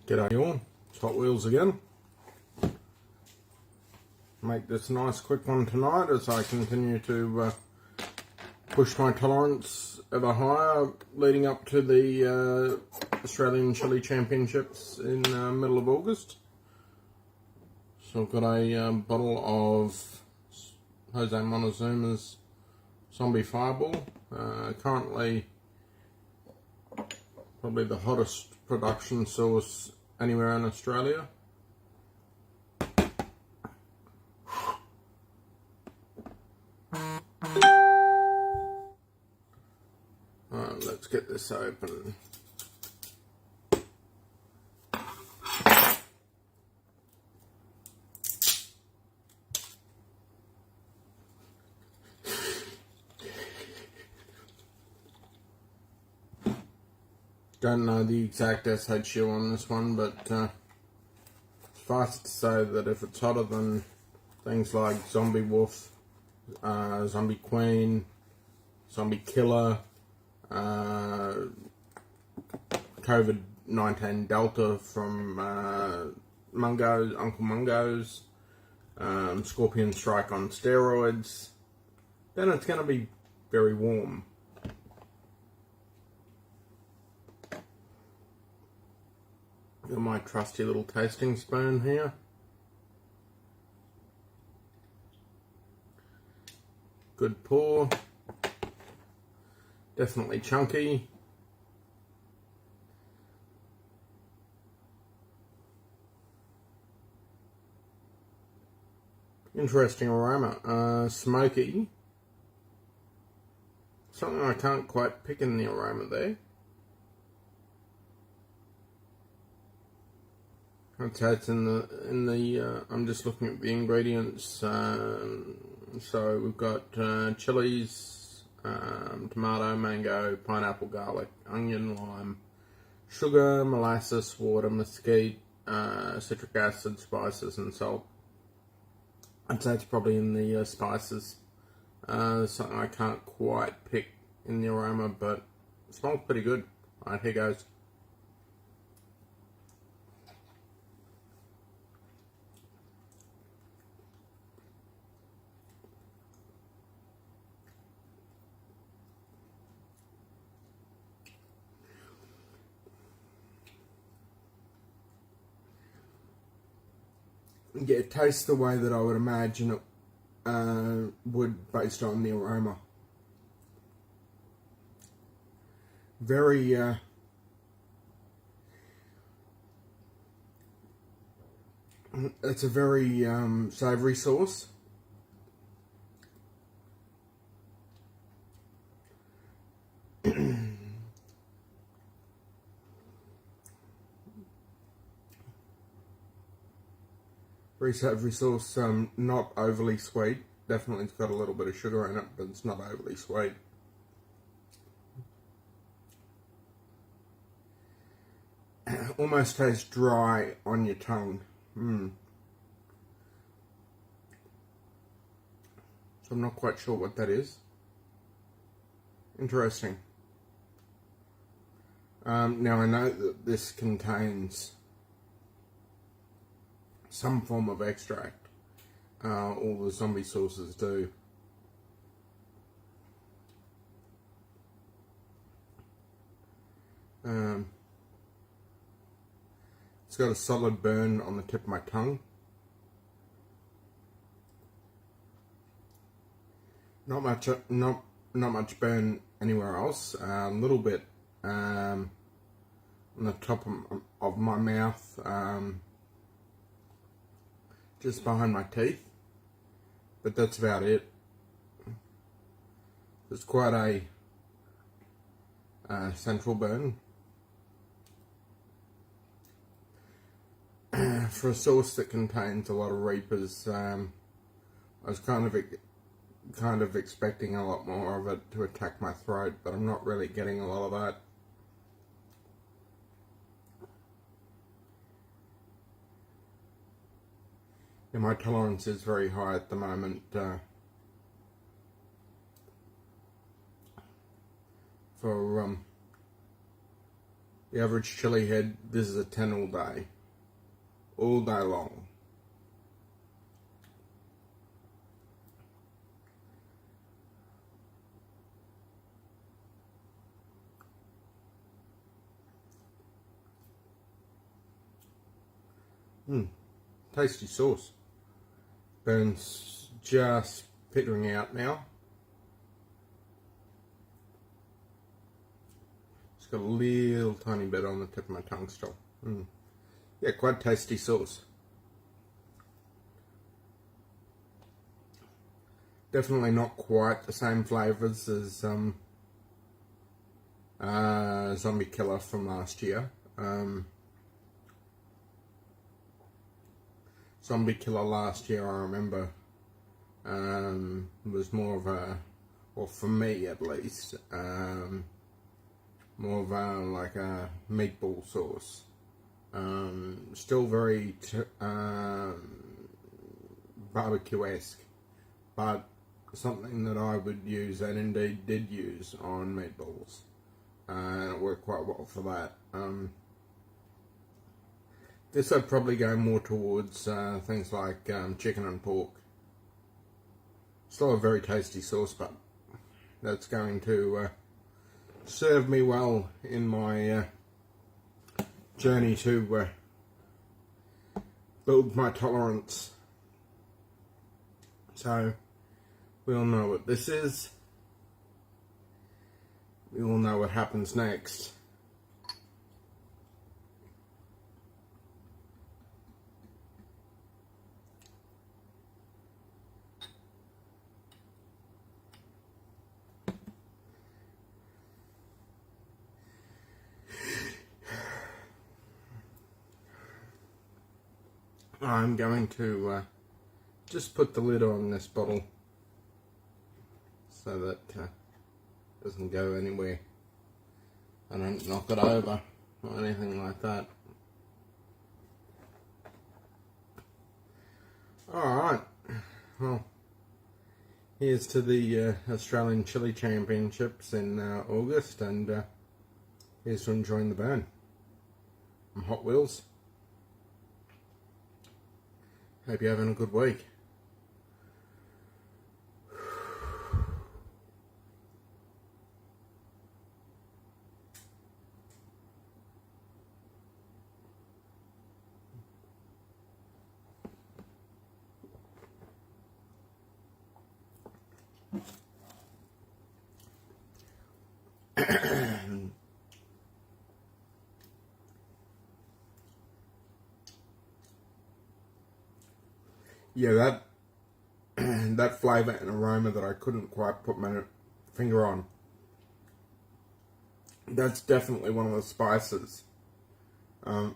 G'day all, it's Hot Wheels again. Make this a nice quick one tonight as I continue to push my tolerance ever higher leading up to the Australian Chilli Championships in middle of August. So I've got a bottle of Jose Montezuma's Zombie Fireball, currently probably the hottest production sauce anywhere in Australia. Let's get this open. Don't know the exact SHU on this one, but suffice to say that if it's hotter than things like Zombie Woof, Zombie Queen, Zombie Killer, COVID-19 Delta from Uncle Mungo's, Scorpion Strike on steroids, then it's going to be very warm. Got my trusty little tasting spoon here. Good pour. Definitely chunky. Interesting aroma. Smoky. Something I can't quite pick in the aroma there. I'd say it's in the I'm just looking at the ingredients. So we've got chilies, tomato, mango, pineapple, garlic, onion, lime, sugar, molasses, water, mesquite, citric acid, spices and salt. I'd say it's probably in the spices. Something I can't quite pick in the aroma, but it smells pretty good. Alright, here goes. Yeah, it tastes the way that I would imagine it would based on the aroma. Very it's a very savoury sauce. Very savoury sauce, not overly sweet. Definitely it's got a little bit of sugar in it, but it's not overly sweet. Almost tastes dry on your tongue. So I'm not quite sure what that is. Interesting. Now I know that this contains some form of extract. All the zombie sauces do. It's got a solid burn on the tip of my tongue. Not much burn anywhere else. A little bit on the top of my mouth. Just behind my teeth, but that's about it. It's quite a central burn for a sauce that contains a lot of reapers. I was kind of expecting a lot more of it to attack my throat, but I'm not really getting a lot of that. Yeah, my tolerance is very high at the moment for The average chili head, this is a 10 all day. All day long. Tasty sauce. Burns just petering out now. It's got a little tiny bit on the tip of my tongue still. Yeah, quite tasty sauce. Definitely not quite the same flavours as Zombie Killer from last year. Zombie Killer last year, I remember, was more of a, or for me at least, more of a, like a meatball sauce. Still very barbecue-esque, but something that I would use, and indeed did use, on meatballs. And it worked quite well for that. This I'd probably go more towards things like chicken and pork. Still a very tasty sauce, but that's going to serve me well in my journey to build my tolerance. So, we all know what this is. We all know what happens next. I'm going to just put the lid on this bottle so that it doesn't go anywhere. I don't knock it over or anything like that. Alright, well, here's to the Australian Chilli Championships in August, and here's to enjoying the burn. I'm Hot Wheels. Hope you're having a good week. Yeah, that flavour and aroma that I couldn't quite put my finger on. That's definitely one of the spices. I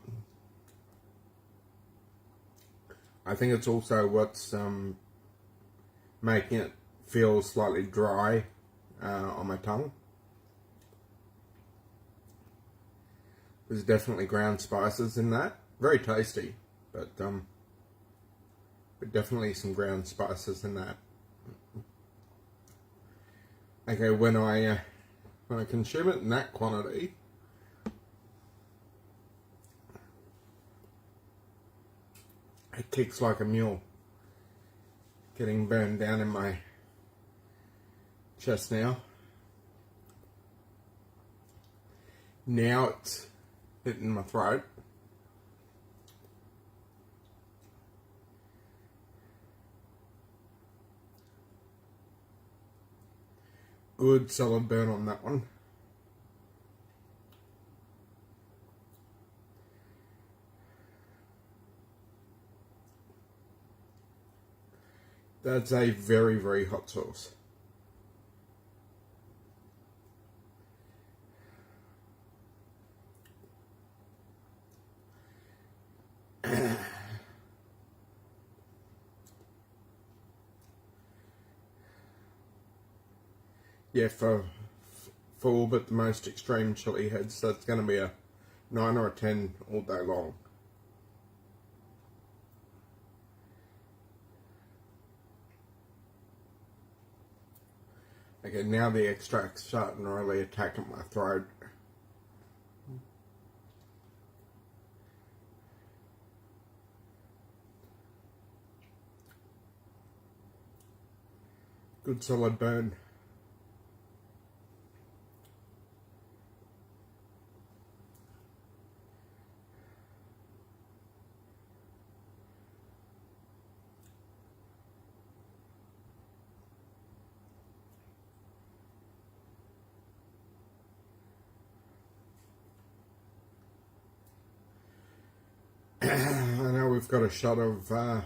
think it's also what's making it feel slightly dry on my tongue. There's definitely ground spices in that. Very tasty, but definitely some ground spices in that. Okay, when I consume it in that quantity, it kicks like a mule. Getting burned down in my chest now. Now it's hitting my throat. Good solid burn on that one. That's a very, very hot sauce. Yeah, for all but the most extreme chili heads, that's going to be a 9 or a 10 all day long. Okay, now the extract's starting to really attack at my throat. Good solid burn. I know we've got a shot of, I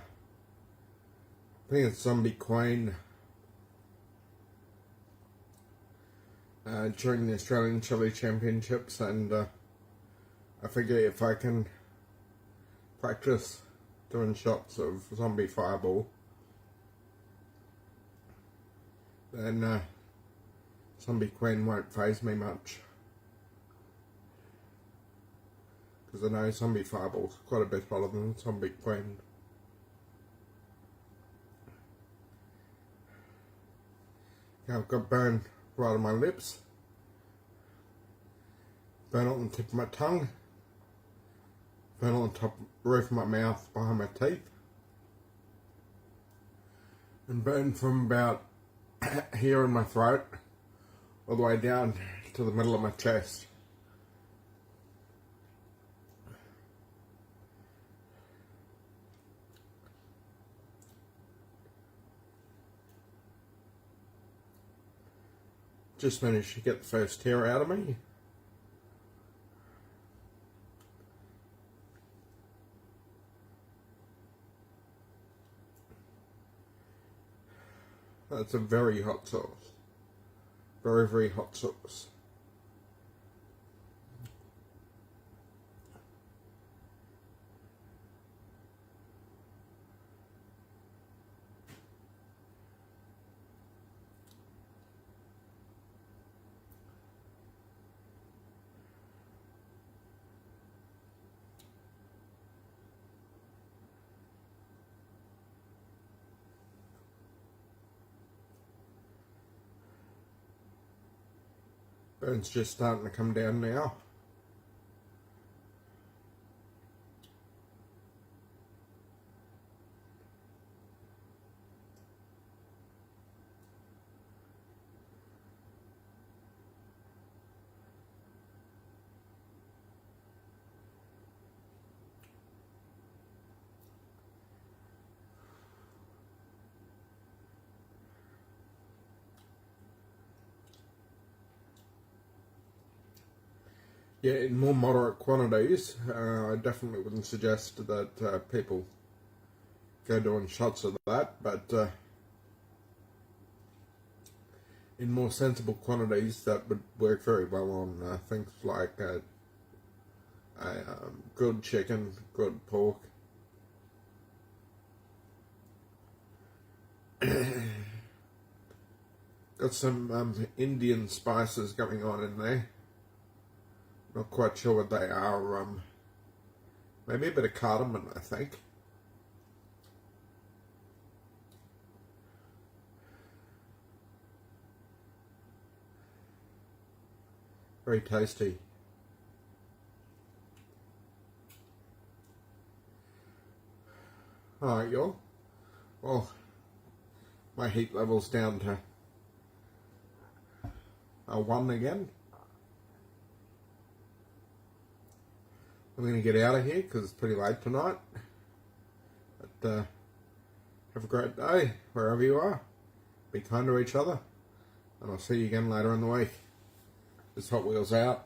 think it's Zombie Queen during the Australian Chilli Championships, and I figure if I can practice doing shots of Zombie Fireball, then Zombie Queen won't faze me much. Because I know Zombie Fireball's quite a bit hotter than Zombie Queen. Okay, I've got burn right on my lips, burn on the tip of my tongue, burn on the top roof of my mouth behind my teeth, and burn from about here in my throat all the way down to the middle of my chest. Just managed to get the first tear out of me. That's a very hot sauce. Very, very hot sauce. Burn's just starting to come down now. Yeah, in more moderate quantities, I definitely wouldn't suggest that people go doing shots of that, but in more sensible quantities, that would work very well on things like grilled chicken, grilled pork. Got some Indian spices going on in there. Not quite sure what they are. Maybe a bit of cardamom, I think. Very tasty. Alright, y'all. Well, my heat level's down to a 1 again. I'm going to get out of here because it's pretty late tonight. But have a great day wherever you are. Be kind to each other. And I'll see you again later in the week. This Hot Wheels out.